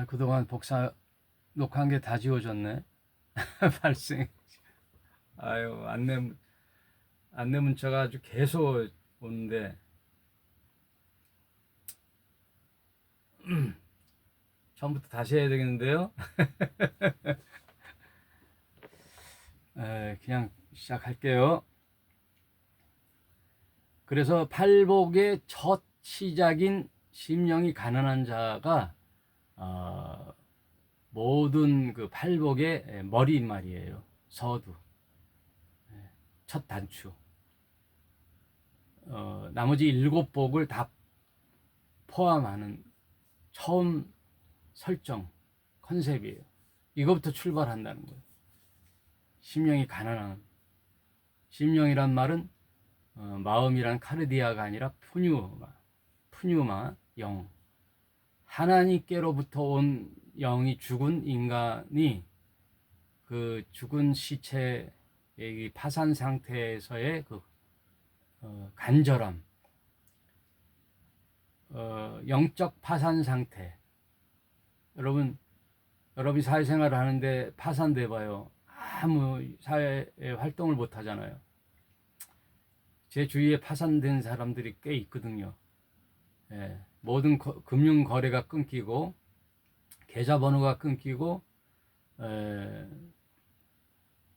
그동안 녹화한 게 다 지워졌네. 발생. 안내 문자가 아주 계속 오는데, 처음부터 다시 해야 되겠는데요? 그냥 시작할게요. 그래서 팔복의 첫 시작인 심령이 가난한 자가, 모든 그 팔복의 머리말이에요. 서두. 첫 단추. 나머지 7복을 다 포함하는 처음 설정, 컨셉이에요. 이거부터 출발한다는 거예요. 심령이 가난한. 심령이란 말은 마음이란 카르디아가 아니라 푸뉴마, 영. 하나님께로부터 온 영이 죽은 인간이 그 죽은 시체의 파산 상태에서의 그 간절함, 영적 파산 상태. 여러분이 사회생활을 하는데 파산돼 봐요. 아무 사회 활동을 못 하잖아요. 제 주위에 파산된 사람들이 꽤 있거든요. 모든 금융 거래가 끊기고 계좌번호가 끊기고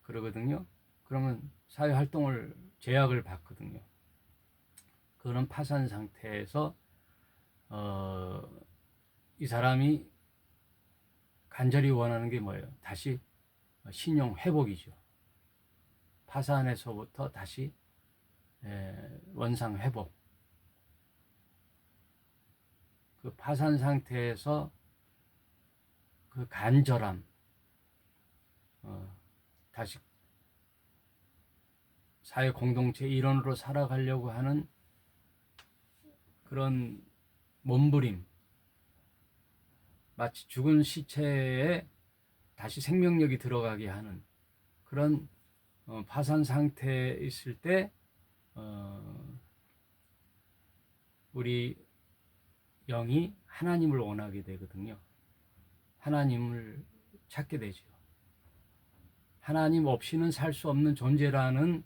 그러거든요. 그러면 사회 활동을 제약을 받거든요. 그런 파산 상태에서 이 사람이 간절히 원하는 게 뭐예요? 다시 신용 회복이죠. 파산에서부터 다시 원상 회복. 그 파산 상태에서 그 간절함, 다시 사회 공동체 일원으로 살아가려고 하는 그런 몸부림, 마치 죽은 시체에 다시 생명력이 들어가게 하는 그런 파산 상태에 있을 때 우리 영이 하나님을 원하게 되거든요. 하나님을 찾게 되죠. 하나님 없이는 살 수 없는 존재라는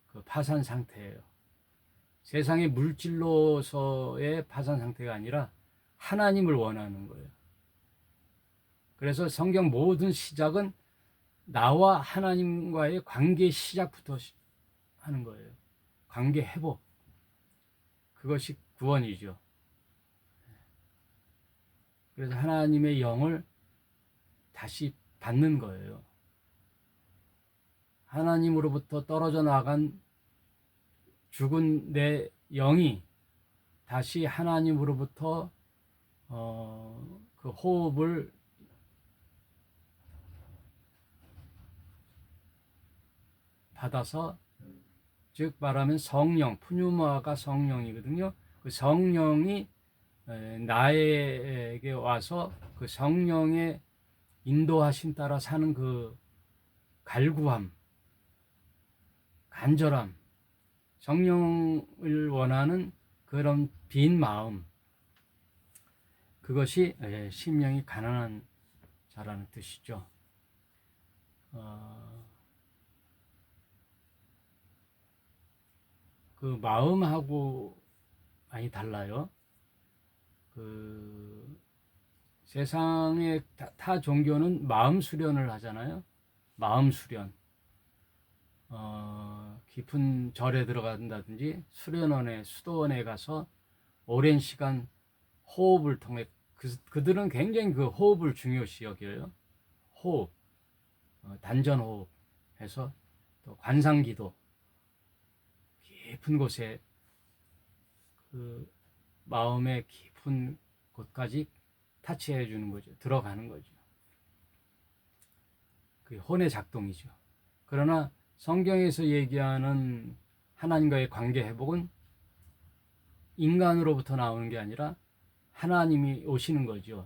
그 파산 상태예요. 세상의 물질로서의 파산 상태가 아니라 하나님을 원하는 거예요. 그래서 성경 모든 시작은 나와 하나님과의 관계 시작부터 하는 거예요. 관계 회복. 그것이 구원이죠. 그래서 하나님의 영을 다시 받는 거예요. 하나님으로부터 떨어져 나간 죽은 내 영이 다시 하나님으로부터 그 호흡을 받아서, 즉 말하면 성령, 푸뉴마가 성령이거든요. 그 성령이 나에게 와서 그 성령의 인도하심 따라 사는 그 갈구함, 간절함, 성령을 원하는 그런 빈 마음, 그것이 심령이 가난한 자라는 뜻이죠. 그 마음하고 많이 달라요. 그 세상의 타 종교는 마음 수련을 하잖아요. 마음 수련. 깊은 절에 들어간다든지 수련원에, 수도원에 가서 오랜 시간 호흡을 통해 그들은 굉장히 그 호흡을 중요시 여겨요. 호흡, 단전 호흡 해서 또 관상기도, 깊은 곳에 그 마음의 깊은 곳까지 타치해 주는 거죠. 들어가는 거죠. 그게 혼의 작동이죠. 그러나 성경에서 얘기하는 하나님과의 관계 회복은 인간으로부터 나오는 게 아니라 하나님이 오시는 거죠.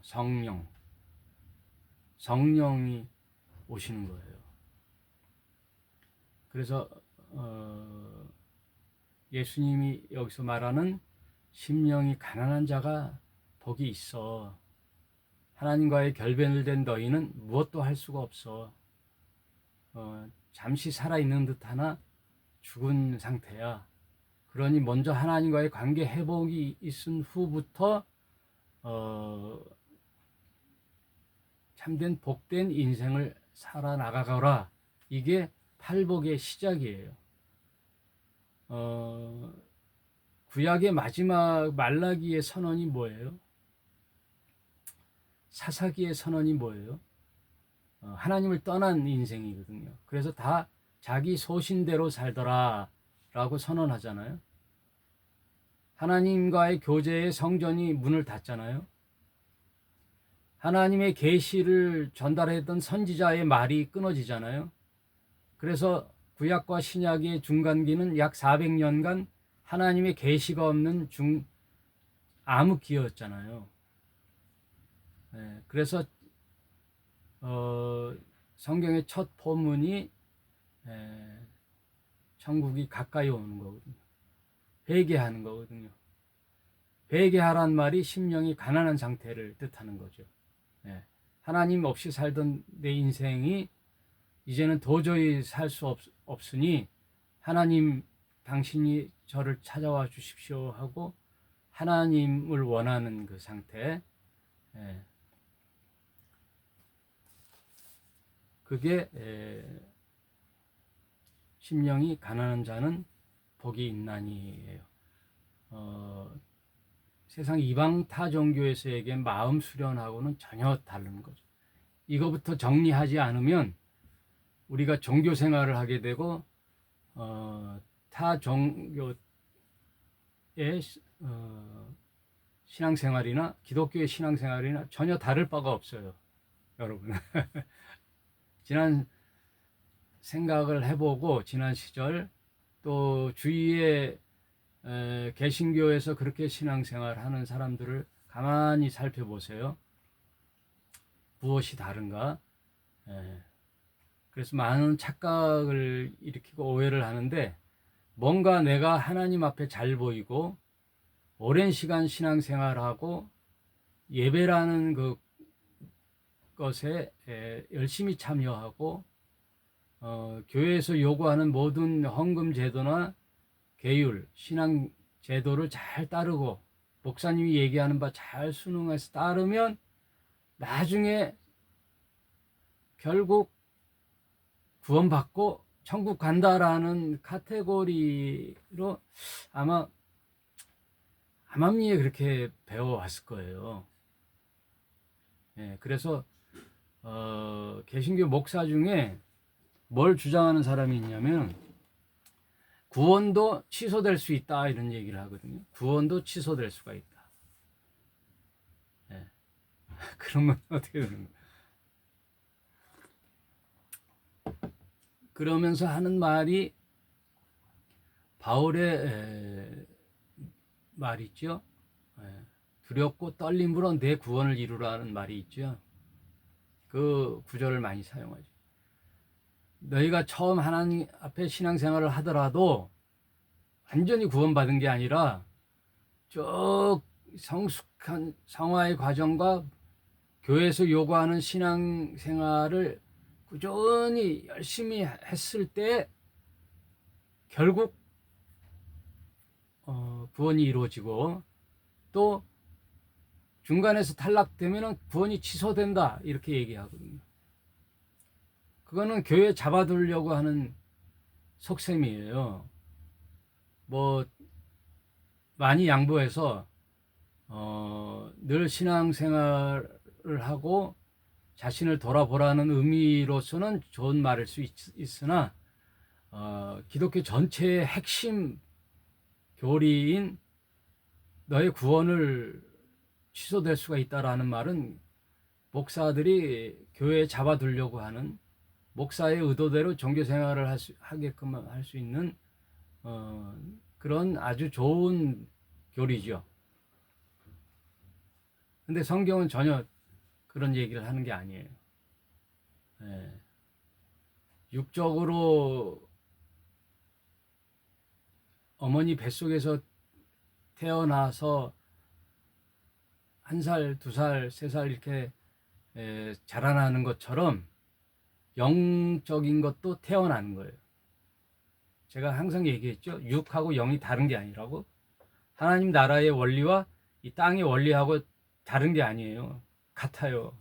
성령이 오시는 거예요. 그래서 예수님이 여기서 말하는 심령이 가난한 자가 복이 있어. 하나님과의 결별된 너희는 무엇도 할 수가 없어. 잠시 살아있는 듯 하나 죽은 상태야. 그러니 먼저 하나님과의 관계 회복이 있은 후부터 참된 복된 인생을 살아나가거라. 이게 팔복의 시작이에요. 구약의 마지막 말라기의 선언이 뭐예요? 사사기의 선언이 뭐예요? 하나님을 떠난 인생이거든요. 그래서 다 자기 소신대로 살더라 라고 선언하잖아요. 하나님과의 교제의 성전이 문을 닫잖아요. 하나님의 계시를 전달했던 선지자의 말이 끊어지잖아요. 그래서 구약과 신약의 중간기는 약 400년간 하나님의 계시가 없는 암흑기였잖아요. 그래서 성경의 첫 포문이 천국이 가까이 오는 거거든요. 회개하는 거거든요. 회개하란 말이 심령이 가난한 상태를 뜻하는 거죠. 하나님 없이 살던 내 인생이 이제는 도저히 살 수 없으니 하나님 당신이 저를 찾아와 주십시오 하고 하나님을 원하는 그 상태. 그게 심령이 가난한 자는 복이 있나니예요. 세상 이방 타 종교에서에게 마음 수련하고는 전혀 다른 거죠. 이거부터 정리하지 않으면 우리가 종교 생활을 하게 되고 타 종교의 신앙생활이나 기독교의 신앙생활이나 전혀 다를 바가 없어요, 여러분. 지난 생각을 해보고 지난 시절 또 주위에 개신교에서 그렇게 신앙생활하는 사람들을 가만히 살펴보세요. 무엇이 다른가? 그래서 많은 착각을 일으키고 오해를 하는데 뭔가 내가 하나님 앞에 잘 보이고 오랜 시간 신앙생활하고 예배라는 그 것에 열심히 참여하고 교회에서 요구하는 모든 헌금 제도나 계율, 신앙 제도를 잘 따르고 목사님이 얘기하는 바 잘 순응해서 따르면 나중에 결국 구원받고 천국 간다라는 카테고리로 아마 암암리에 그렇게 배워왔을 거예요. 그래서 개신교 목사 중에 뭘 주장하는 사람이 있냐면 구원도 취소될 수 있다 이런 얘기를 하거든요. 구원도 취소될 수가 있다. 그러면 어떻게 되는 거예요? 그러면서 하는 말이 바울의 말 있죠. 두렵고 떨림으로 내 구원을 이루라는 말이 있죠. 그 구절을 많이 사용하죠. 너희가 처음 하나님 앞에 신앙생활을 하더라도 완전히 구원받은 게 아니라 쭉 성숙한 성화의 과정과 교회에서 요구하는 신앙생활을 꾸준히 열심히 했을 때 결국 구원이 이루어지고 또 중간에서 탈락되면 구원이 취소된다 이렇게 얘기하거든요. 그거는 교회 잡아두려고 하는 속셈이에요. 뭐 많이 양보해서 늘 신앙생활을 하고 자신을 돌아보라는 의미로서는 좋은 말일 수 있으나 기독교 전체의 핵심 교리인 너의 구원을 취소될 수가 있다라는 말은 목사들이 교회에 잡아두려고 하는 목사의 의도대로 종교생활을 하게끔 할 수 있는 그런 아주 좋은 교리죠. 근데 성경은 전혀 그런 얘기를 하는 게 아니에요. 육적으로 어머니 뱃속에서 태어나서 1살, 2살, 3살 이렇게 자라나는 것처럼 영적인 것도 태어나는 거예요. 제가 항상 얘기했죠. 육하고 영이 다른 게 아니라고. 하나님 나라의 원리와 이 땅의 원리하고 다른 게 아니에요. 같아요.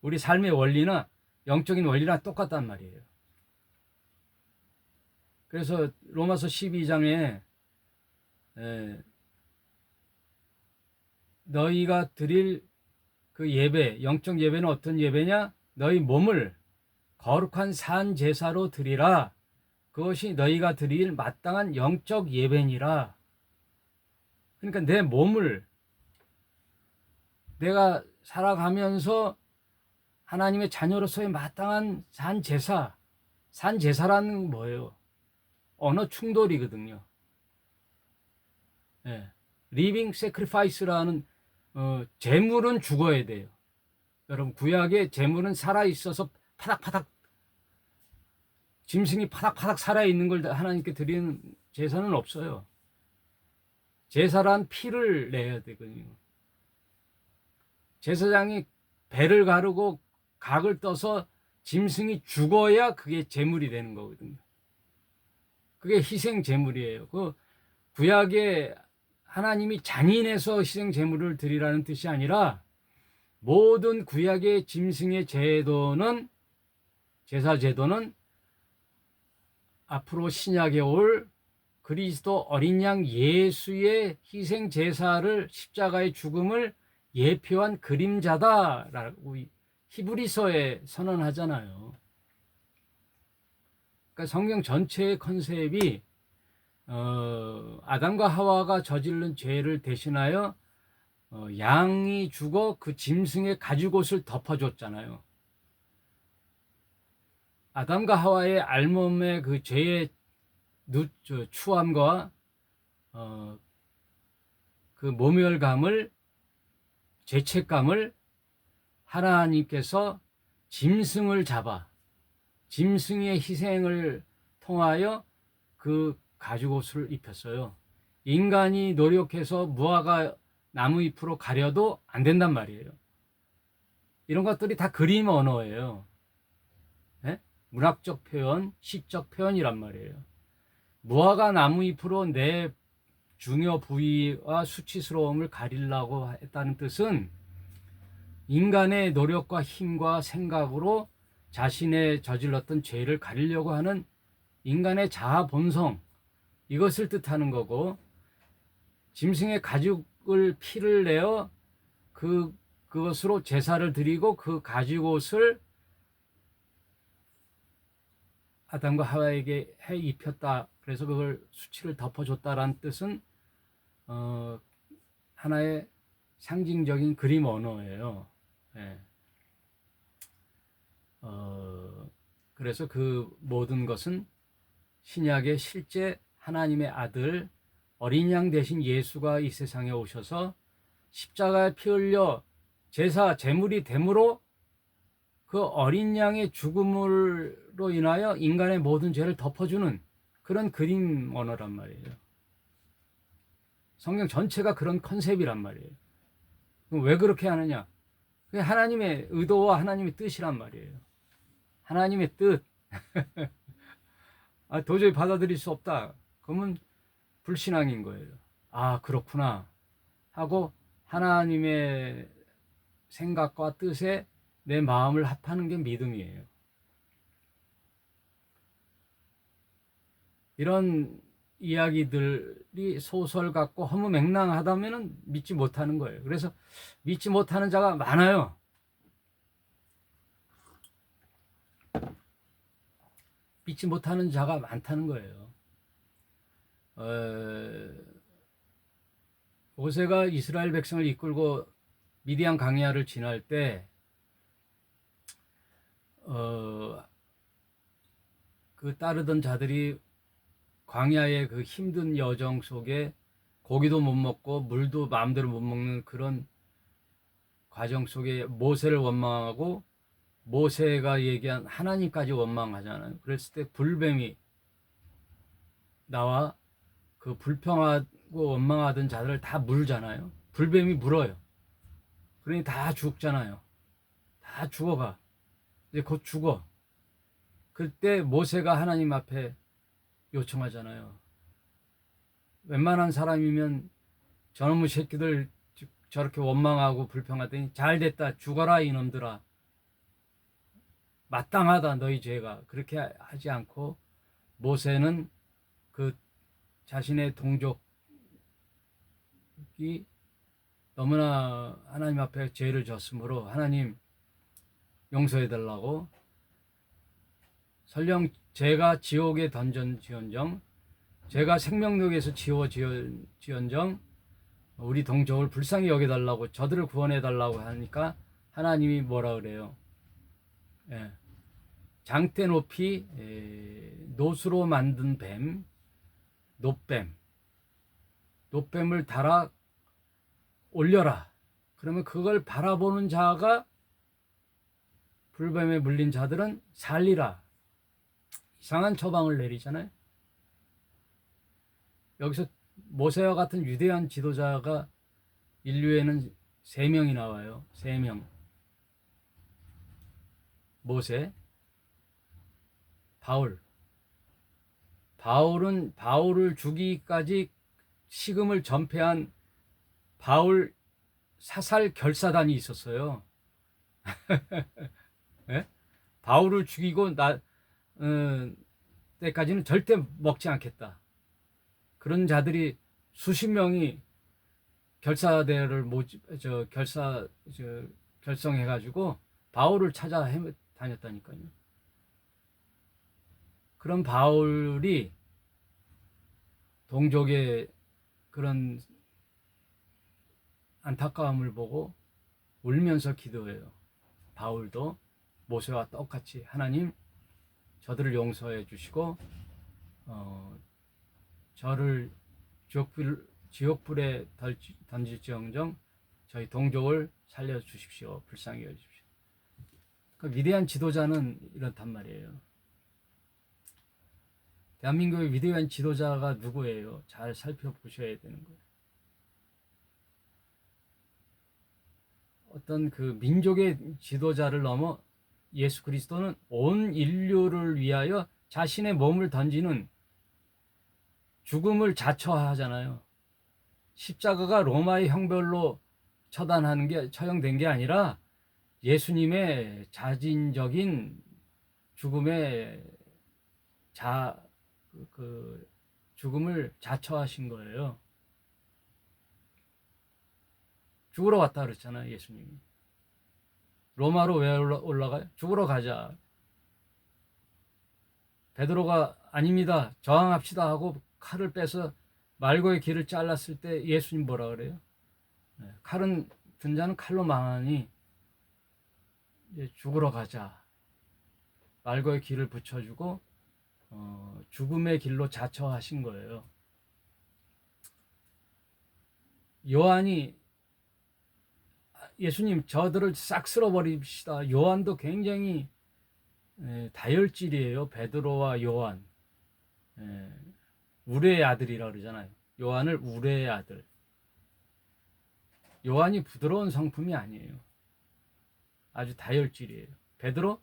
우리 삶의 원리나 영적인 원리랑 똑같단 말이에요. 그래서 로마서 12장에 너희가 드릴 그 예배, 영적 예배는 어떤 예배냐? 너희 몸을 거룩한 산 제사로 드리라. 그것이 너희가 드릴 마땅한 영적 예배니라. 그러니까 내 몸을 내가 살아가면서 하나님의 자녀로서의 마땅한 산 제사, 산 제사라는 뭐예요? 언어 충돌이거든요. 리빙 세크리파이스라는 제물은 죽어야 돼요. 여러분, 구약의 제물은 살아 있어서 파닥파닥 짐승이 파닥파닥 살아 있는 걸 하나님께 드리는 제사는 없어요. 제사란 피를 내야 되거든요. 제사장이 배를 가르고 각을 떠서 짐승이 죽어야 그게 제물이 되는 거거든요. 그게 희생 제물이에요. 그 구약에 하나님이 잔인해서 희생 제물을 드리라는 뜻이 아니라 모든 구약의 짐승의 제도는 제사 제도는 앞으로 신약에 올 그리스도 어린 양 예수의 희생 제사를 십자가의 죽음을 예표한 그림자다라고 히브리서에 선언하잖아요. 그러니까 성경 전체의 컨셉이 아담과 하와가 저지른 죄를 대신하여 양이 죽어 그 짐승의 가죽옷을 덮어줬잖아요. 아담과 하와의 알몸의 그 죄의 추함과 그 모멸감을 죄책감을 하나님께서 짐승을 잡아 짐승의 희생을 통하여 그 가죽옷을 입혔어요. 인간이 노력해서 무화과 나무 잎으로 가려도 안 된단 말이에요. 이런 것들이 다 그림 언어예요. 네? 문학적 표현, 시적 표현이란 말이에요. 무화과 나무 잎으로 내 중요 부위와 수치스러움을 가리려고 했다는 뜻은 인간의 노력과 힘과 생각으로 자신의 저질렀던 죄를 가리려고 하는 인간의 자아 본성, 이것을 뜻하는 거고, 짐승의 가죽을 피를 내어 그것으로 제사를 드리고 그 가죽옷을 아담과 하와에게 해 입혔다. 그래서 그걸 수치를 덮어줬다라는 뜻은 하나의 상징적인 그림 언어예요. 네. 그래서 그 모든 것은 신약의 실제 하나님의 아들 어린 양 대신 예수가 이 세상에 오셔서 십자가에 피 흘려 제사 제물이 됨으로 그 어린 양의 죽음으로 인하여 인간의 모든 죄를 덮어주는 그런 그림 언어란 말이에요. 성경 전체가 그런 컨셉이란 말이에요. 그럼 왜 그렇게 하느냐? 그게 하나님의 의도와 하나님의 뜻이란 말이에요. 하나님의 뜻. 도저히 받아들일 수 없다. 그러면 불신앙인 거예요. 아, 그렇구나 하고 하나님의 생각과 뜻에 내 마음을 합하는 게 믿음이에요. 이런 이야기들이 소설 같고 허무맹랑하다면 믿지 못하는 거예요. 그래서 믿지 못하는 자가 많아요. 믿지 못하는 자가 많다는 거예요. 모세가 이스라엘 백성을 이끌고 미디안 광야를 지날 때 그 따르던 자들이 광야의 그 힘든 여정 속에 고기도 못 먹고 물도 마음대로 못 먹는 그런 과정 속에 모세를 원망하고 모세가 얘기한 하나님까지 원망하잖아요. 그랬을 때 불뱀이 나와 그 불평하고 원망하던 자들을 다 물잖아요. 불뱀이 물어요. 그러니 다 죽잖아요. 다 죽어가. 이제 곧 죽어. 그때 모세가 하나님 앞에 요청하잖아요. 웬만한 사람이면 저놈의 새끼들 저렇게 원망하고 불평하더니 잘 됐다 죽어라 이놈들아, 마땅하다 너희 죄가. 그렇게 하지 않고 모세는 그 자신의 동족이 너무나 하나님 앞에 죄를 졌으므로 하나님 용서해 달라고, 설령 제가 지옥에 던전지언정, 제가 생명록에서 지원정 우리 동족을 불쌍히 여겨달라고, 저들을 구원해달라고 하니까 하나님이 뭐라 그래요? 예. 장대 높이 노수로 만든 뱀, 노뱀을 달아 올려라. 그러면 그걸 바라보는 자가, 불뱀에 물린 자들은 살리라. 이상한 처방을 내리잖아요. 여기서 모세와 같은 위대한 지도자가 인류에는 3명이 나와요. 3명. 모세, 바울은 바울을 죽이기까지 식음을 전폐한 바울 사살 결사단이 있었어요. 네? 바울을 죽이고 때까지는 절대 먹지 않겠다. 그런 자들이 수십 명이 결사대를 결성해가지고 바울을 찾아 다녔다니까요. 그런 바울이 동족의 그런 안타까움을 보고 울면서 기도해요. 바울도 모세와 똑같이 하나님 저들을 용서해 주시고 저를 지옥불에 던질지언정 저희 동족을 살려주십시오. 불쌍히 여주십시오. 그 위대한 지도자는 이렇단 말이에요. 대한민국의 위대한 지도자가 누구예요? 잘 살펴보셔야 되는 거예요. 어떤 그 민족의 지도자를 넘어 예수 그리스도는 온 인류를 위하여 자신의 몸을 던지는, 죽음을 자처하잖아요. 십자가가 로마의 형벌로 처형된 게 아니라 예수님의 자진적인 죽음의 죽음을 자처하신 거예요. 죽으러 왔다 그랬잖아요, 예수님이. 로마로 왜 올라가요? 죽으러 가자. 베드로가 아닙니다, 저항합시다 하고 칼을 빼서 말고의 길을 잘랐을 때 예수님 뭐라 그래요? 칼은 든 자는 칼로 망하니 이제 죽으러 가자. 말고의 길을 붙여주고 죽음의 길로 자처하신 거예요. 요한이 예수님 저들을 싹 쓸어버립시다. 요한도 굉장히 다혈질이에요. 베드로와 요한. 우레의 아들이라 그러잖아요. 요한을 우레의 아들. 요한이 부드러운 성품이 아니에요. 아주 다혈질이에요. 베드로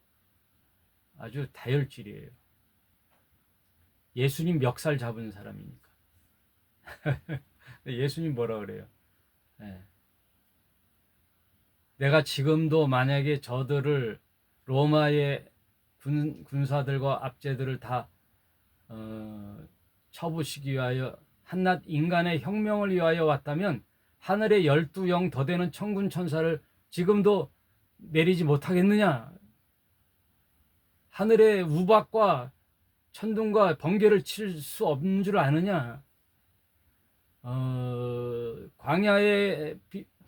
아주 다혈질이에요. 예수님 멱살 잡은 사람이니까. 예수님 뭐라 그래요? 내가 지금도 만약에 저들을, 로마의 군사들과 압제들을 다 쳐부시기 위하여 한낱 인간의 혁명을 위하여 왔다면 하늘에 12영 더 되는 천군 천사를 지금도 내리지 못하겠느냐? 하늘에 우박과 천둥과 번개를 칠 수 없는 줄 아느냐? 광야의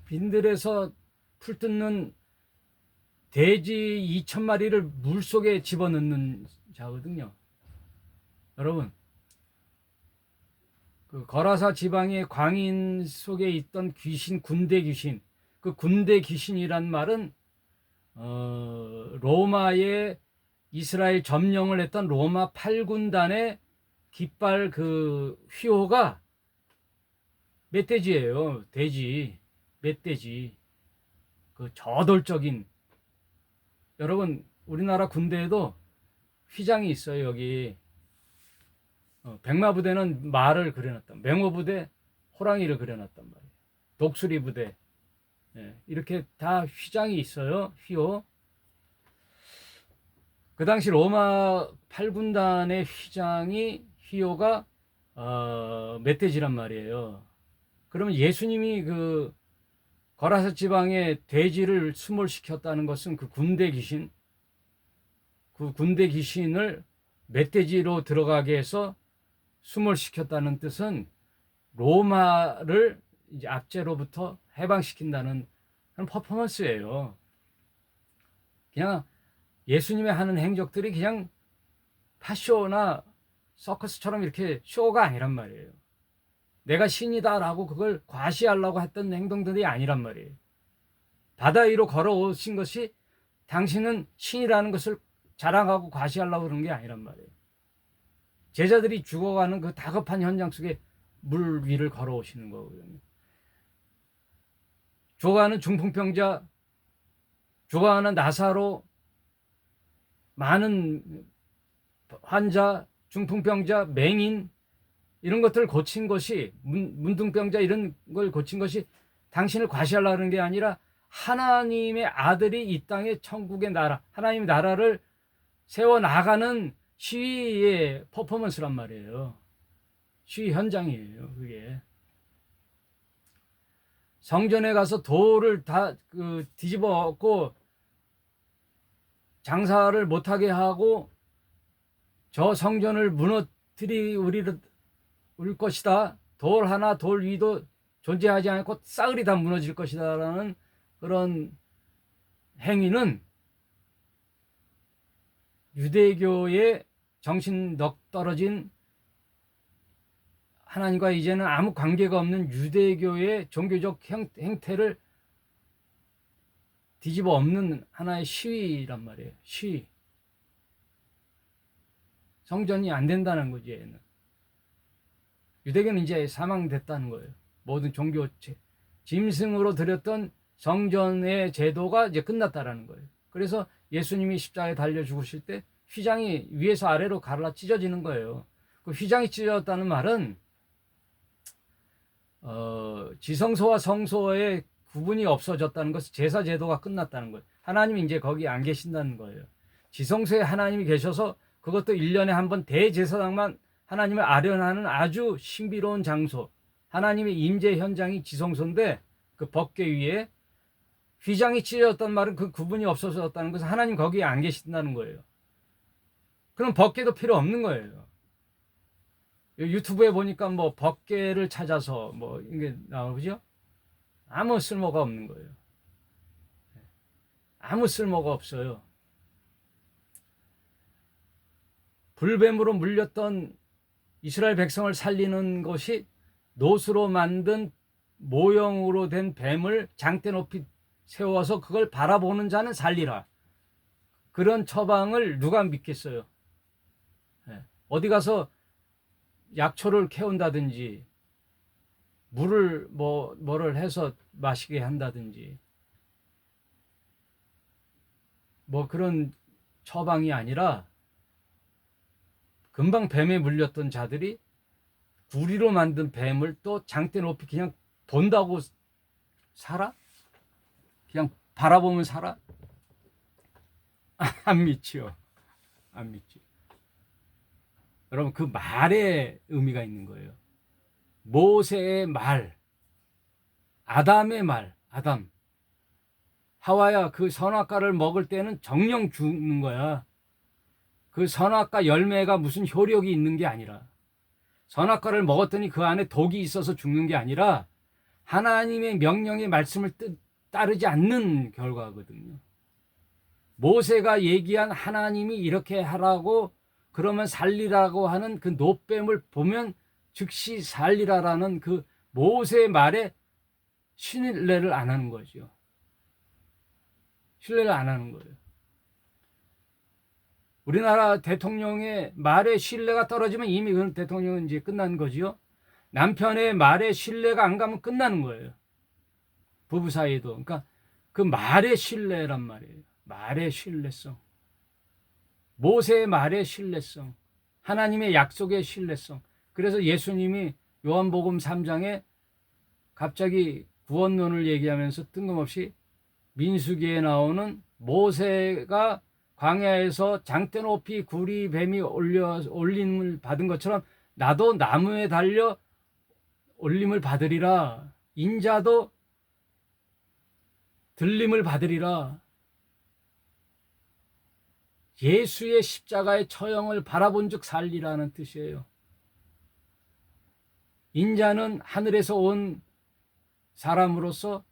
빈들에서 풀 뜯는 돼지 2,000마리를 물속에 집어넣는 자거든요. 여러분, 그 거라사 지방의 광인 속에 있던 귀신, 군대 귀신, 그 군대 귀신이란 말은 로마의 이스라엘 점령을 했던 로마 8군단의 깃발 그 휘호가 멧돼지예요. 돼지, 멧돼지. 그 저돌적인, 여러분 우리나라 군대에도 휘장이 있어요. 여기 백마부대는 말을 그려놨단, 맹호부대 호랑이를 그려놨단 말이에요. 독수리부대, 예, 이렇게 다 휘장이 있어요. 휘호. 그 당시 로마 8군단의 휘장이, 휘호가 멧돼지란 말이에요. 그러면 예수님이 그 거라사 지방에 돼지를 수몰시켰다는 것은 그 군대 귀신을 멧돼지로 들어가게 해서 수몰시켰다는 뜻은 로마를 이제 압제로부터 해방시킨다는 그런 퍼포먼스예요. 그냥 예수님의 하는 행적들이 그냥 파쇼나 서커스처럼 이렇게 쇼가 아니란 말이에요. 내가 신이다라고 그걸 과시하려고 했던 행동들이 아니란 말이에요. 바다 위로 걸어오신 것이 당신은 신이라는 것을 자랑하고 과시하려고 그런 게 아니란 말이에요. 제자들이 죽어가는 그 다급한 현장 속에 물 위를 걸어오시는 거거든요. 죽어가는 중풍병자, 죽어가는 나사로, 많은 환자, 중풍병자, 맹인, 이런 것들을 고친 것이, 문둥병자 이런 걸 고친 것이 당신을 과시하려는 게 아니라 하나님의 아들이 이 땅에 천국의 나라, 하나님의 나라를 세워나가는 시위의 퍼포먼스란 말이에요. 시위 현장이에요, 그게. 성전에 가서 돌을 다 뒤집어 엎고 장사를 못하게 하고 저 성전을 무너뜨릴 것이다. 돌 하나, 돌 위도 존재하지 않고 싸그리 다 무너질 것이다 라는 그런 행위는 유대교의 정신 넋 떨어진, 하나님과 이제는 아무 관계가 없는 유대교의 종교적 행태를 뒤집어 엎는 하나의 시위란 말이에요. 시위. 성전이 안 된다는 거지, 얘는. 유대교는 이제 사망됐다는 거예요. 모든 종교 짐승으로 드렸던 성전의 제도가 이제 끝났다라는 거예요. 그래서 예수님이 십자가에 달려 죽으실 때 휘장이 위에서 아래로 갈라 찢어지는 거예요. 그 휘장이 찢어졌다는 말은 지성소와 성소의 구분이 없어졌다는 것은 제사 제도가 끝났다는 거예요. 하나님이 이제 거기 안 계신다는 거예요. 지성소에 하나님이 계셔서 그것도 1년에 한 번 대제사장만 하나님을 아련하는 아주 신비로운 장소, 하나님의 임재 현장이 지성소인데, 그 법궤 위에 휘장이 찢어졌다는 말은 그 구분이 없어졌다는 것은 하나님 거기에 안 계신다는 거예요. 그럼 법궤도 필요 없는 거예요. 유튜브에 보니까 뭐 법궤를 찾아서 뭐 이게 나오죠? 아무 쓸모가 없는 거예요. 아무 쓸모가 없어요. 불뱀으로 물렸던 이스라엘 백성을 살리는 것이 노수로 만든 모형으로 된 뱀을 장대 높이 세워서 그걸 바라보는 자는 살리라. 그런 처방을 누가 믿겠어요? 어디 가서 약초를 캐온다든지 물을 뭐를 해서 마시게 한다든지 뭐 그런 처방이 아니라, 금방 뱀에 물렸던 자들이 구리로 만든 뱀을 또 장대 높이 그냥 본다고 살아? 그냥 바라보면 살아? 안 믿지요. 안 믿지. 여러분, 그 말에 의미가 있는 거예요. 모세의 말, 아담의 말, 아담. 하와야, 그 선악과를 먹을 때는 정령 죽는 거야. 그 선악과 열매가 무슨 효력이 있는 게 아니라, 선악과를 먹었더니 그 안에 독이 있어서 죽는 게 아니라 하나님의 명령의 말씀을 따르지 않는 결과거든요. 모세가 얘기한 하나님이 이렇게 하라고, 그러면 살리라고 하는 그 노뱀을 보면 즉시 살리라라는 그 모세의 말에 신뢰를 안 하는 거죠. 신뢰를 안 하는 거예요. 우리나라 대통령의 말에 신뢰가 떨어지면 이미 그 대통령은 이제 끝난 거지요. 남편의 말에 신뢰가 안 가면 끝나는 거예요. 부부 사이에도. 그러니까 그 말의 신뢰란 말이에요. 말의 신뢰성. 모세의 말의 신뢰성. 하나님의 약속의 신뢰성. 그래서 예수님이 요한복음 3장에 갑자기 구원론을 얘기하면서 뜬금없이 민수기에 나오는 모세가 광야에서 장대 높이 구리 뱀이 올림을 받은 것처럼 나도 나무에 달려 올림을 받으리라. 인자도 들림을 받으리라. 예수의 십자가의 처형을 바라본 즉 살리라는 뜻이에요. 인자는 하늘에서 온 사람으로서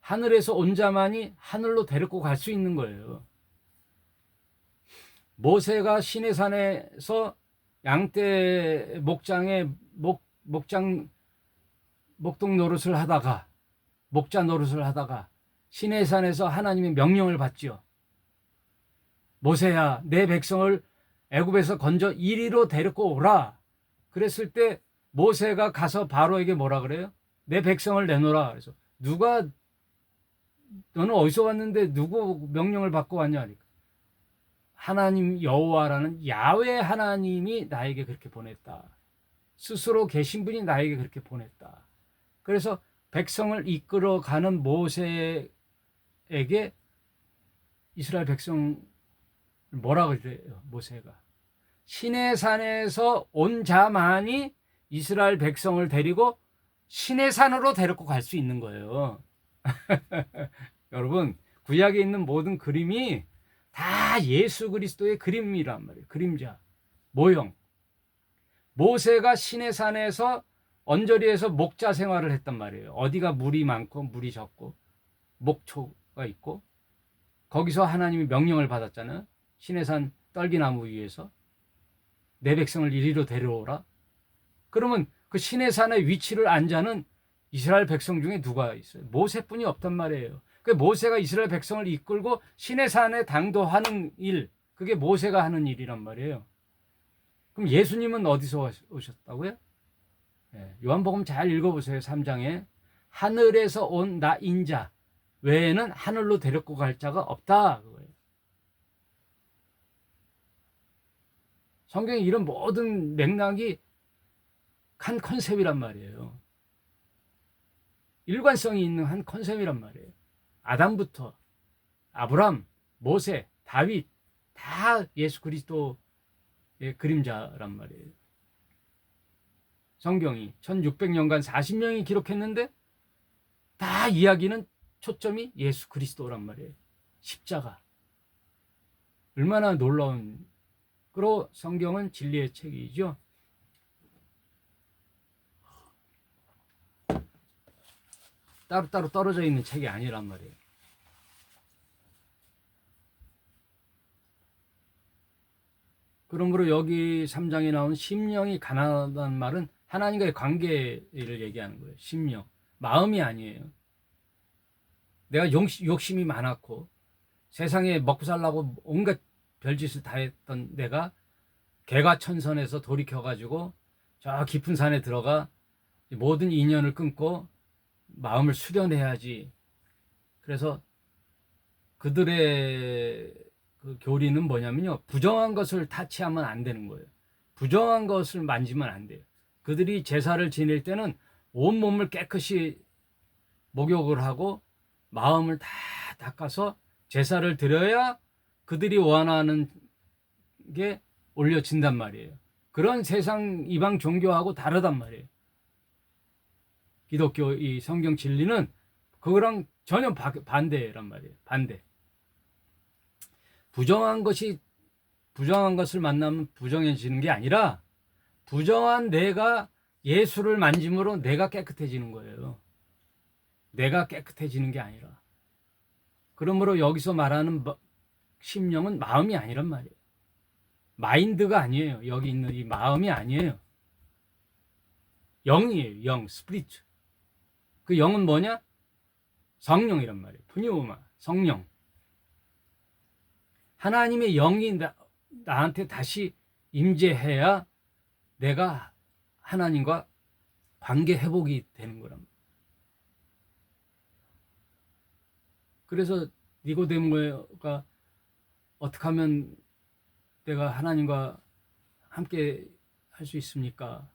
하늘에서 온 자만이 하늘로 데리고 갈 수 있는 거예요. 모세가 시내산에서 양떼 목장에 목동 노릇을 하다가 목자 노릇을 하다가 시내산에서 하나님의 명령을 받지요. 모세야, 내 백성을 애굽에서 건져 이리로 데리고 오라. 그랬을 때 모세가 가서 바로에게 뭐라 그래요? 내 백성을 내놓으라. 그래서 누가 너는 어디서 왔는데 누구 명령을 받고 왔냐? 하나님 여호와라는 야훼 하나님이 나에게 그렇게 보냈다. 스스로 계신 분이 나에게 그렇게 보냈다. 그래서 백성을 이끌어가는 모세에게 이스라엘 백성 뭐라 그래요? 모세가 시내산에서 온 자만이 이스라엘 백성을 데리고 시내산으로 데리고 갈 수 있는 거예요. 여러분, 구약에 있는 모든 그림이 다 예수 그리스도의 그림이란 말이에요. 그림자, 모형. 모세가 시내산에서 언저리에서 목자 생활을 했단 말이에요. 어디가 물이 많고 물이 적고 목초가 있고 거기서 하나님이 명령을 받았잖아요. 시내산 떨기나무 위에서 내 백성을 이리로 데려오라. 그러면 그 시내산의 위치를 안 자는 이스라엘 백성 중에 누가 있어요? 모세뿐이 없단 말이에요. 그 모세가 이스라엘 백성을 이끌고 시내산에 당도하는 일, 그게 모세가 하는 일이란 말이에요. 그럼 예수님은 어디서 오셨다고요? 요한복음 잘 읽어보세요. 3장에 하늘에서 온 나 인자 외에는 하늘로 데리고 갈 자가 없다. 그거예요. 성경에 이런 모든 맥락이 한 컨셉이란 말이에요. 일관성이 있는 한 컨셉이란 말이에요. 아담부터 아브람, 모세, 다윗 다 예수 그리스도의 그림자란 말이에요. 성경이 1600년간 40명이 기록했는데 다 이야기는 초점이 예수 그리스도란 말이에요. 십자가. 얼마나 놀라운. 그리고 성경은 진리의 책이죠. 따로따로 떨어져 있는 책이 아니란 말이에요. 그러므로 여기 3장에 나온 심령이 가난하다는 말은 하나님과의 관계를 얘기하는 거예요. 심령. 마음이 아니에요. 내가 욕심이 많았고 세상에 먹고 살라고 온갖 별짓을 다 했던 내가 개과천선에서 돌이켜가지고 저 깊은 산에 들어가 모든 인연을 끊고 마음을 수련해야지. 그래서 그들의 그 교리는 뭐냐면요. 부정한 것을 타치하면 안 되는 거예요. 부정한 것을 만지면 안 돼요. 그들이 제사를 지낼 때는 온몸을 깨끗이 목욕을 하고 마음을 다 닦아서 제사를 드려야 그들이 원하는 게 올려진단 말이에요. 그런 세상 이방 종교하고 다르단 말이에요. 기독교 이 성경 진리는 그거랑 전혀 반대란 말이에요. 반대. 부정한 것을 만나면 부정해지는 게 아니라 부정한 내가 예수를 만짐으로 내가 깨끗해지는 거예요. 내가 깨끗해지는 게 아니라. 그러므로 여기서 말하는 심령은 마음이 아니란 말이에요. 마인드가 아니에요. 여기 있는 이 마음이 아니에요. 영이에요. 영, 스피리트. 그 영은 뭐냐? 성령이란 말이에요. 푸니오마, 성령. 하나님의 영이 나한테 다시 임재해야 내가 하나님과 관계 회복이 되는 거란 말이에요. 그래서 니고데모가 어떻게 하면 내가 하나님과 함께 할 수 있습니까?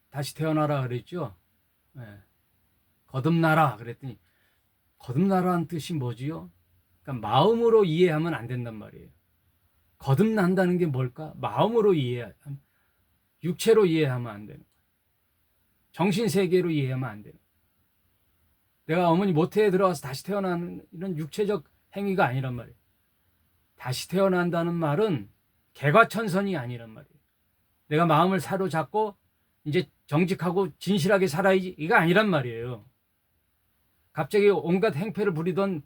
다시 태어나라 그랬죠. 네. 거듭나라 그랬더니, 거듭나라는 뜻이 뭐지요? 그러니까 마음으로 이해하면 안 된단 말이에요. 거듭난다는 게 뭘까? 마음으로 육체로 이해하면 안 되는 거예요. 정신세계로 이해하면 안 되는 거예요. 내가 어머니 모태에 들어가서 다시 태어나는 이런 육체적 행위가 아니란 말이에요. 다시 태어난다는 말은 개과천선이 아니란 말이에요. 내가 마음을 사로잡고 이제 정직하고 진실하게 살아야지, 이거 아니란 말이에요. 갑자기 온갖 행패를 부리던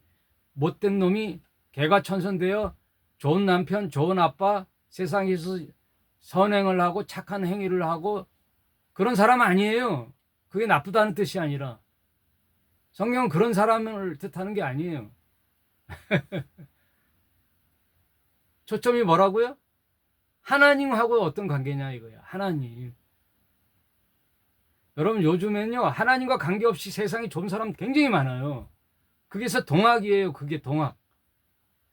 못된 놈이 개과천선되어 좋은 남편, 좋은 아빠, 세상에서 선행을 하고 착한 행위를 하고 그런 사람 아니에요. 그게 나쁘다는 뜻이 아니라, 성경은 그런 사람을 뜻하는 게 아니에요. 초점이 뭐라고요? 하나님하고 어떤 관계냐 이거야. 하나님. 여러분, 요즘엔요, 하나님과 관계없이 세상에 좋은 사람 굉장히 많아요. 그게서 동학이에요. 그게 동학.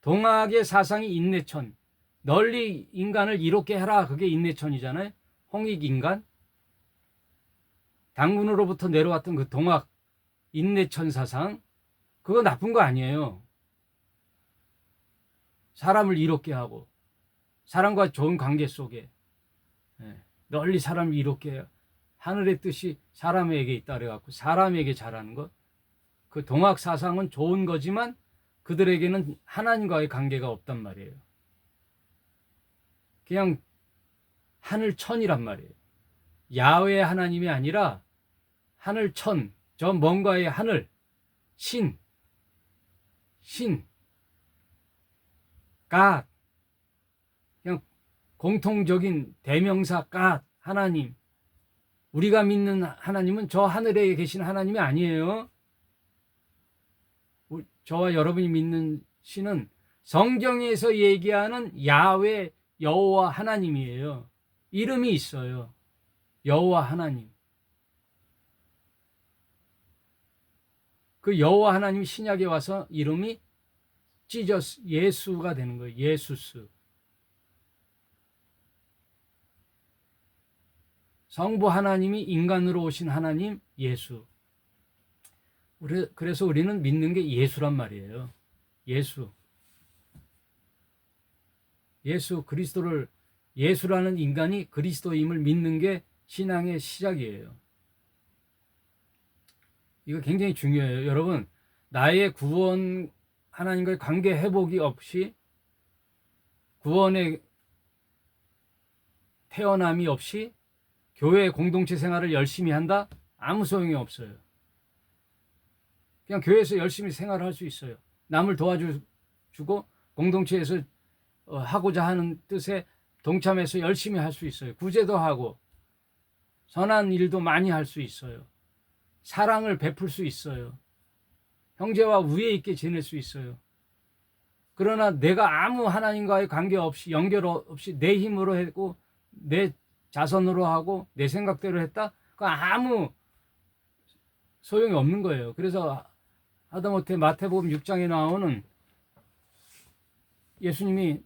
동학의 사상이 인내천. 널리 인간을 이롭게 해라. 그게 인내천이잖아요. 홍익인간. 당군으로부터 내려왔던 그 동학, 인내천 사상. 그거 나쁜 거 아니에요. 사람을 이롭게 하고 사람과 좋은 관계 속에 널리 사람을 이롭게 해요. 하늘의 뜻이 사람에게 있다 그래갖고 사람에게 잘하는 것, 그 동학 사상은 좋은 거지만 그들에게는 하나님과의 관계가 없단 말이에요. 그냥 하늘천이란 말이에요. 야훼 하나님이 아니라 하늘천, 저 뭔가의 하늘, 신, 갓, 그냥 공통적인 대명사 갓, 하나님. 우리가 믿는 하나님은 저 하늘에 계신 하나님이 아니에요. 저와 여러분이 믿는 신은 성경에서 얘기하는 야훼, 여호와 하나님이에요. 이름이 있어요. 여호와 하나님. 그 여호와 하나님이 신약에 와서 이름이 지저스, 예수가 되는 거예요. 예수스. 성부 하나님이 인간으로 오신 하나님, 예수. 그래서 우리는 믿는 게 예수란 말이에요. 예수. 그리스도를, 예수라는 인간이 그리스도임을 믿는 게 신앙의 시작이에요. 이거 굉장히 중요해요. 여러분, 나의 구원, 하나님과의 관계 회복이 없이, 구원의 태어남이 없이 교회 공동체 생활을 열심히 한다? 아무 소용이 없어요. 그냥 교회에서 열심히 생활할 수 있어요. 남을 도와주고 공동체에서 하고자 하는 뜻에 동참해서 열심히 할 수 있어요. 구제도 하고 선한 일도 많이 할 수 있어요. 사랑을 베풀 수 있어요. 형제와 우애 있게 지낼 수 있어요. 그러나 내가 아무 하나님과의 관계 없이, 연결 없이 내 힘으로 했고 내 자선으로 하고 내 생각대로 했다? 그거 아무 소용이 없는 거예요. 그래서 하다못해 마태복음 6장에 나오는 예수님이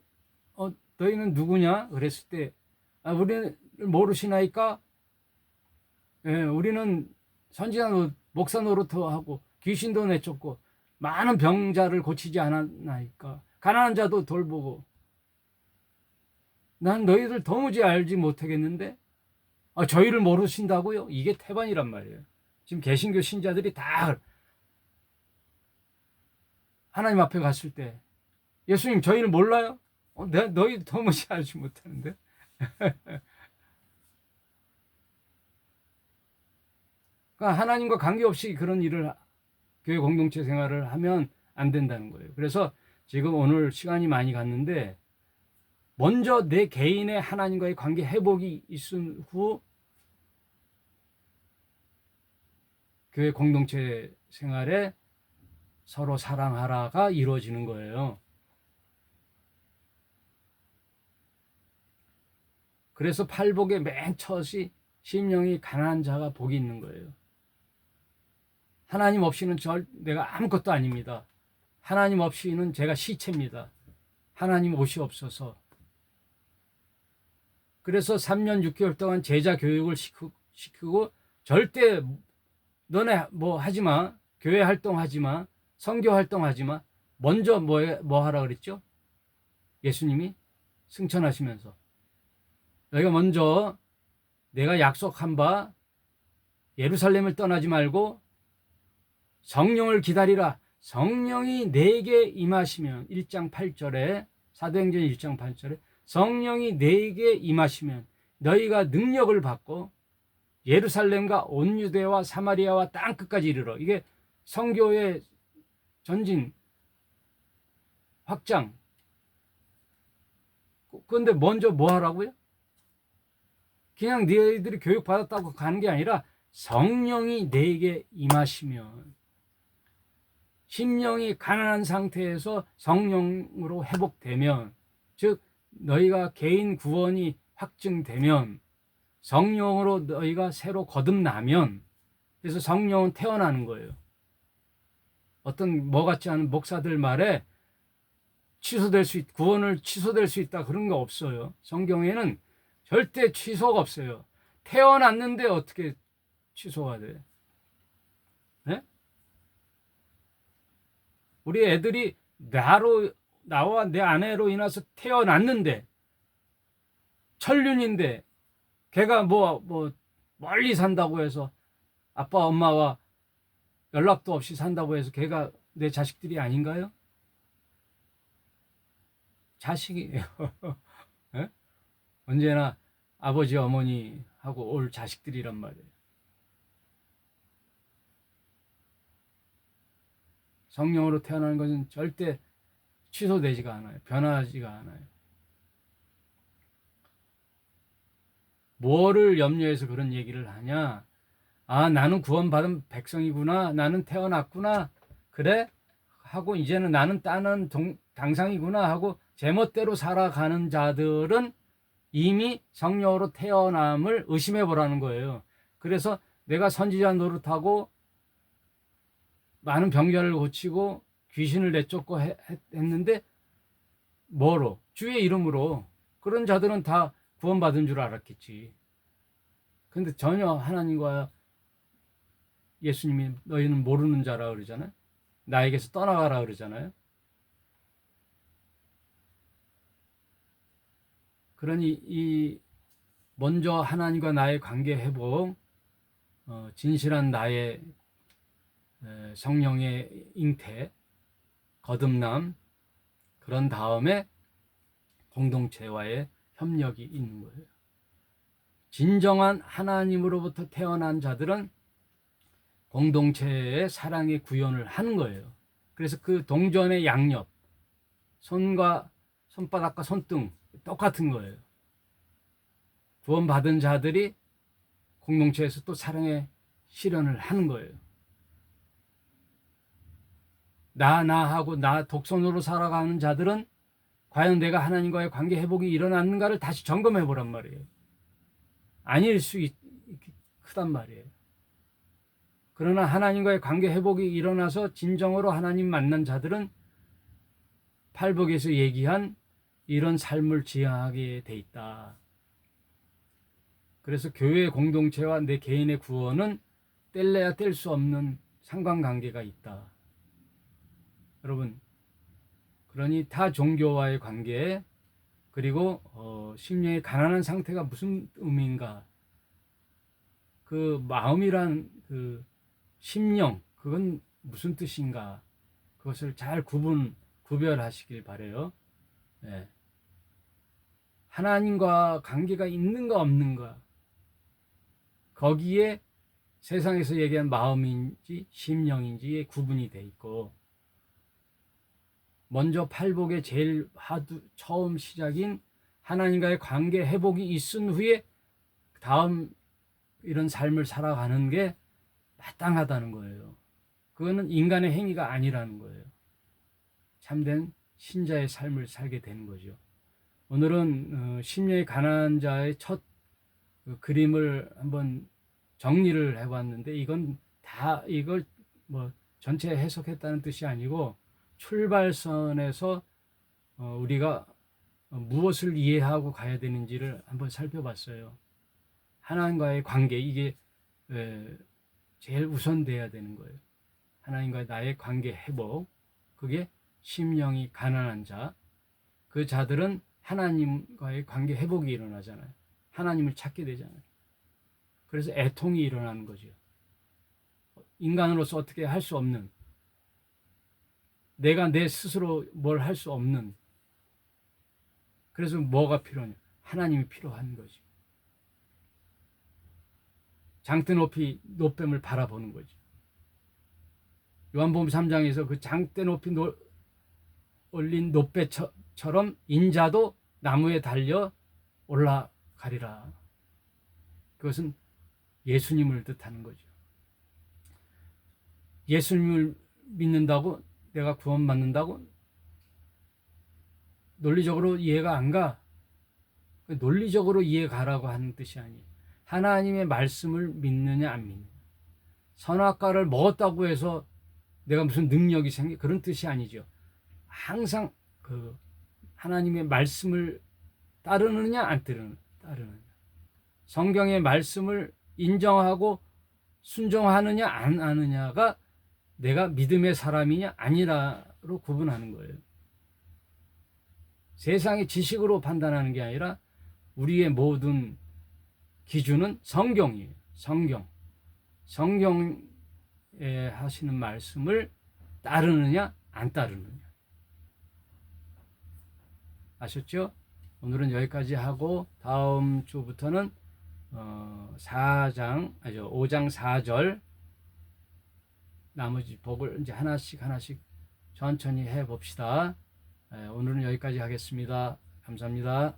너희는 누구냐? 그랬을 때 우리를 모르시나이까? 우리는 선지자 목사 노릇하고 귀신도 내쫓고 많은 병자를 고치지 않았나이까? 가난한 자도 돌보고. 난 너희들 도무지 알지 못하겠는데 저희를 모르신다고요? 이게 태반이란 말이에요. 지금 개신교 신자들이 다 하나님 앞에 갔을 때 예수님 저희를 몰라요? 너희 도무지 알지 못하는데. 그러니까 하나님과 관계없이 그런 일을, 교회 공동체 생활을 하면 안 된다는 거예요. 그래서 지금 오늘 시간이 많이 갔는데, 먼저 내 개인의 하나님과의 관계 회복이 있은 후 교회 공동체 생활에 서로 사랑하라가 이루어지는 거예요. 그래서 팔복의 맨 첫이 심령이 가난한 자가 복이 있는 거예요. 하나님 없이는 내가 아무것도 아닙니다. 하나님 없이는 제가 시체입니다. 하나님 옷이 없어서. 그래서 3년 6개월 동안 제자 교육을 시키고 절대 너네 뭐 하지 마. 교회 활동하지 마. 선교 활동하지 마. 먼저 뭐 하라 그랬죠? 예수님이 승천하시면서 너희가 먼저 내가 약속한 바 예루살렘을 떠나지 말고 성령을 기다리라. 성령이 내게 임하시면 1장 8절에 사도행전 1장 8절에 성령이 내게 임하시면 너희가 능력을 받고 예루살렘과 온 유대와 사마리아와 땅끝까지 이르러. 이게 선교의 전진 확장. 그런데 먼저 뭐 하라고요? 그냥 너희들이 교육받았다고 가는 게 아니라 성령이 내게 임하시면, 심령이 가난한 상태에서 성령으로 회복되면, 즉 너희가 개인 구원이 확증되면, 성령으로 너희가 새로 거듭나면, 그래서 성령은 태어나는 거예요. 어떤 뭐 같지 않은 목사들 말에 구원을 취소될 수 있다 그런 거 없어요. 성경에는 절대 취소가 없어요. 태어났는데 어떻게 취소가 돼? 네? 우리 애들이 나와 내 아내로 인해서 태어났는데, 천륜인데 걔가 뭐 멀리 산다고 해서, 아빠 엄마와 연락도 없이 산다고 해서 걔가 내 자식들이 아닌가요? 자식이에요. 네? 언제나 아버지 어머니하고 올 자식들이란 말이에요. 성령으로 태어나는 것은 절대 취소되지가 않아요. 변하지가 않아요. 뭐를 염려해서 그런 얘기를 하냐? 아, 나는 구원받은 백성이구나. 나는 태어났구나. 그래? 하고 이제는 나는 따는 당상이구나 하고 제멋대로 살아가는 자들은 이미 성령으로 태어남을 의심해 보라는 거예요. 그래서 내가 선지자 노릇하고 많은 병자를 고치고 귀신을 내쫓고 했는데 뭐로? 주의 이름으로. 그런 자들은 다 구원받은 줄 알았겠지. 근데 전혀 하나님과 예수님이 너희는 모르는 자라 그러잖아요. 나에게서 떠나가라 그러잖아요. 그러니 이 먼저 하나님과 나의 관계 회복, 진실한 나의 성령의 잉태, 거듭남, 그런 다음에 공동체와의 협력이 있는 거예요. 진정한 하나님으로부터 태어난 자들은 공동체의 사랑의 구현을 하는 거예요. 그래서 그 동전의 양옆, 손바닥과 손등 똑같은 거예요. 구원받은 자들이 공동체에서 또 사랑의 실현을 하는 거예요. 나하고 나 독선으로 살아가는 자들은 과연 내가 하나님과의 관계 회복이 일어났는가를 다시 점검해 보란 말이에요. 아닐 수 크단 말이에요. 그러나 하나님과의 관계 회복이 일어나서 진정으로 하나님 만난 자들은 팔복에서 얘기한 이런 삶을 지향하게 돼 있다. 그래서 교회 공동체와 내 개인의 구원은 뗄래야 뗄 수 없는 상관관계가 있다. 여러분, 그러니 타 종교와의 관계, 그리고 심령이 가난한 상태가 무슨 의미인가? 그 마음이란 그 심령, 그건 무슨 뜻인가? 그것을 잘 구별하시길 바래요. 네. 하나님과 관계가 있는가 없는가? 거기에 세상에서 얘기한 마음인지 심령인지의 구분이 돼 있고, 먼저 팔복의 제일 처음 시작인 하나님과의 관계 회복이 있은 후에 다음 이런 삶을 살아가는 게 마땅하다는 거예요. 그거는 인간의 행위가 아니라는 거예요. 참된 신자의 삶을 살게 되는 거죠. 오늘은 심령이 가난한 자의 첫 그림을 한번 정리를 해봤는데, 이건 다 이걸 뭐 전체 해석했다는 뜻이 아니고 출발선에서 우리가 무엇을 이해하고 가야 되는지를 한번 살펴봤어요. 하나님과의 관계, 이게 제일 우선돼야 되는 거예요. 하나님과 나의 관계 회복, 그게 심령이 가난한 자, 그 자들은 하나님과의 관계 회복이 일어나잖아요. 하나님을 찾게 되잖아요. 그래서 애통이 일어나는 거죠. 인간으로서 어떻게 할 수 없는, 내가 내 스스로 뭘 할 수 없는, 그래서 뭐가 필요하냐? 하나님이 필요한 거지. 장대 높이 노뱀을 바라보는 거지. 요한복음 3장에서 그 장대 높이 올린 노뱀처럼 인자도 나무에 달려 올라가리라. 그것은 예수님을 뜻하는 거죠. 예수님을 믿는다고 내가 구원받는다고 논리적으로 이해가 안 가. 논리적으로 이해가라고 하는 뜻이 아니에요. 하나님의 말씀을 믿느냐 안 믿느냐. 선악과를 먹었다고 해서 내가 무슨 능력이 그런 뜻이 아니죠. 항상 그 하나님의 말씀을 따르느냐 안 따르느냐. 성경의 말씀을 인정하고 순종하느냐 안 하느냐가 내가 믿음의 사람이냐 아니라로 구분하는 거예요. 세상의 지식으로 판단하는 게 아니라 우리의 모든 기준은 성경이에요. 성경에 하시는 말씀을 따르느냐 안 따르느냐. 아셨죠? 오늘은 여기까지 하고 다음 주부터는 5장 4절 나머지 복을 이제 하나씩 천천히 해 봅시다. 오늘은 여기까지 하겠습니다. 감사합니다.